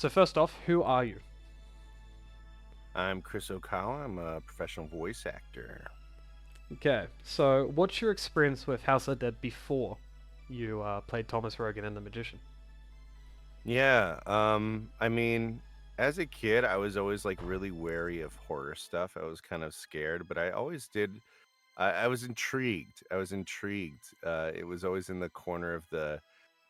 So first off, who are you? I'm Chris Okawa. I'm a professional voice actor. Okay, so what's your experience with House of Dead before you played Thomas Rogan in The Magician? Yeah, I mean, as a kid, I was always like really wary of horror stuff. I was kind of scared, but I always did. I was intrigued. I was intrigued. It was always in the corner of the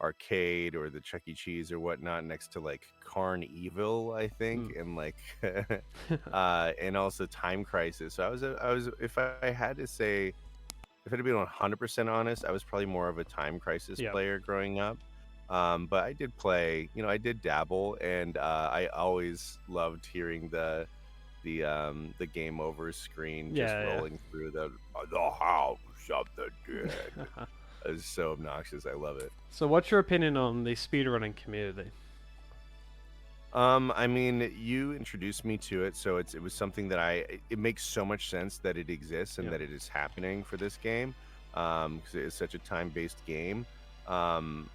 arcade or the Chuck E. Cheese or whatnot, next to like Carn Evil, I think, Mm. and like, and also Time Crisis. So if I had to say, if I had to be 100% honest, I was probably more of a Time Crisis Yeah, player growing up. But I did play, I did dabble, and I always loved hearing the game over screen just yeah, rolling through the house of the dead. yeah. It's so obnoxious. I love it. So what's your opinion on the speedrunning community? I mean, you introduced me to it, so it was something that it makes so much sense that it exists and Yeah, that it is happening for this game, because it is such a time-based game. Um,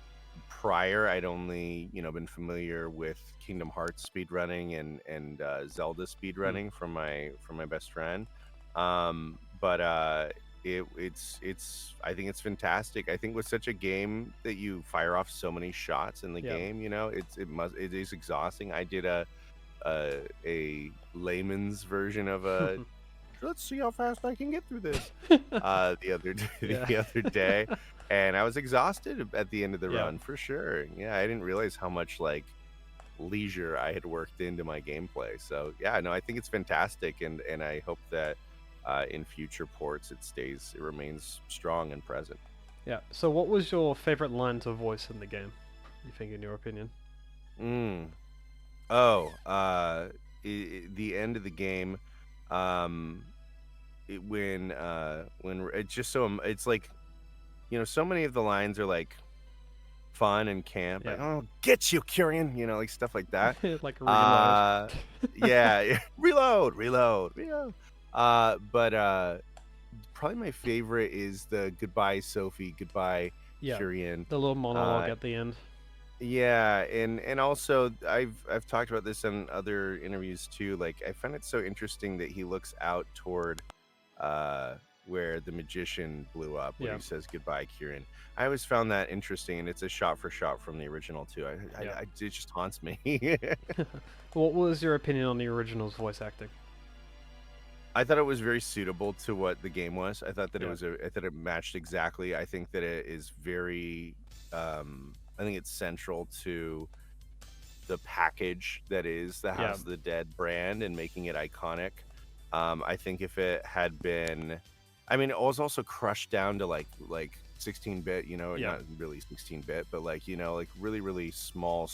Prior, I'd only, been familiar with Kingdom Hearts speedrunning and Zelda mm. speedrunning from my best friend. But it's I think it's fantastic. I think with such a game that you fire off so many shots in the Yeah. game, it is exhausting. I did a layman's version of a let's see how fast I can get through this the other day, Yeah. the other day, and I was exhausted at the end of the Yeah. run for sure. Yeah, I didn't realize how much like leisure I had worked into my gameplay. So yeah, no, I think it's fantastic, and I hope that in future ports it remains strong and present. Yeah. So what was your favorite line to voice in the game? You think, in your opinion? Mm. Oh, the end of the game, um, when it's just it's like, so many of the lines are like fun and camp, Yeah. like, "Oh, get you, Kyrian," like stuff like that. Like reload. Uh, yeah, reload, reload, reload. But probably my favorite is the "Goodbye, Sophie, goodbye, Yeah. Kyrian." The little monologue Uh, at the end. yeah, and also I've talked about this in other interviews too. Like I find it so interesting that he looks out toward uh where the magician blew up when Yeah. he says goodbye, Kieran. I always found that interesting, and it's a shot for shot from the original too. Yeah. It just haunts me. What was your opinion on the original's voice acting? I thought it was very suitable to what the game was. I thought that Yeah. I thought it matched exactly. I think that it is very I think it's central to the package that is the Yeah. House of the Dead brand and making it iconic. I think if it had been, I mean, it was also crushed down to like 16-bit, Yeah. not really 16-bit, but like like really really small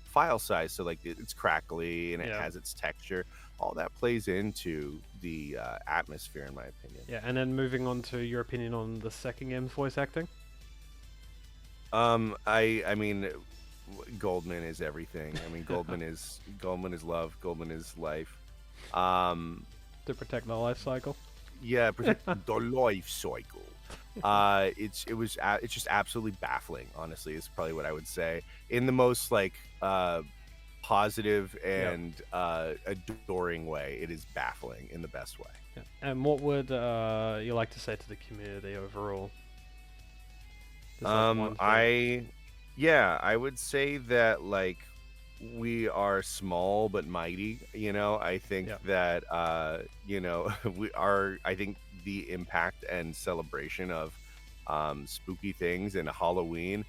file size. So like it's crackly and it Yeah. has its texture. All that plays into the atmosphere, in my opinion. Yeah. And then moving on to your opinion on the second game's voice acting. I mean, Goldman is everything. I mean, Goldman is love. Goldman is life. Um, To protect the life cycle. yeah, protect the life cycle. It's just absolutely baffling. Honestly, is probably what I would say in the most like positive Yeah. and adoring way. It is baffling in the best way. Yeah. And what would you like to say to the community overall? There's like one thing. I would say that like we are small but mighty. I think Yeah. that we are. I think the impact and celebration of spooky things and Halloween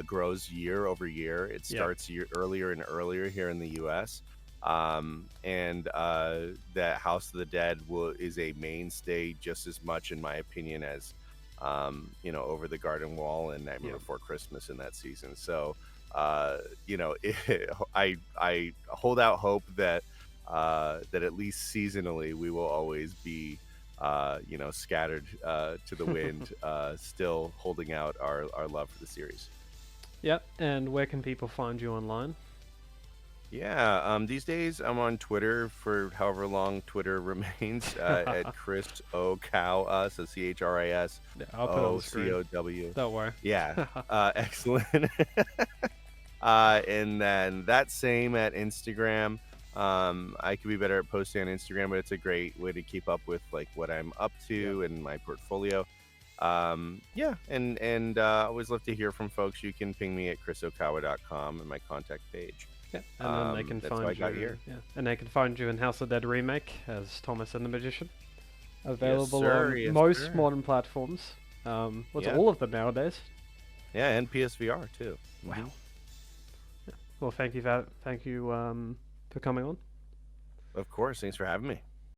grows year over year. It Yeah. starts earlier and earlier here in the U.S. And that House of the Dead is a mainstay just as much, in my opinion, as Over the Garden Wall and Nightmare Yeah. Before Christmas in that season. So, I hold out hope that that at least seasonally we will always be scattered to the wind, still holding out our love for the series. Yep. And where can people find you online? Yeah, these days I'm on Twitter for however long Twitter remains at Chris Okawa, so Chris Yeah, I'll put it on the screen. Ocow. Don't worry. Yeah, excellent. And then that same at Instagram. I could be better at posting on Instagram, but it's a great way to keep up with like what I'm up Yeah. to and my portfolio. Yeah, and I always love to hear from folks. You can ping me at chrisokawa.com and my contact page. Yeah, and then they can That's how I find got you. here. Yeah, and they can find you in House of Dead Remake as Thomas and the Magician, Yes, available sir. on Yes, most sir. modern platforms. What's Yeah, all of them nowadays? yeah, and PSVR too. Wow. Well, thank you for coming on. Of course. Thanks for having me.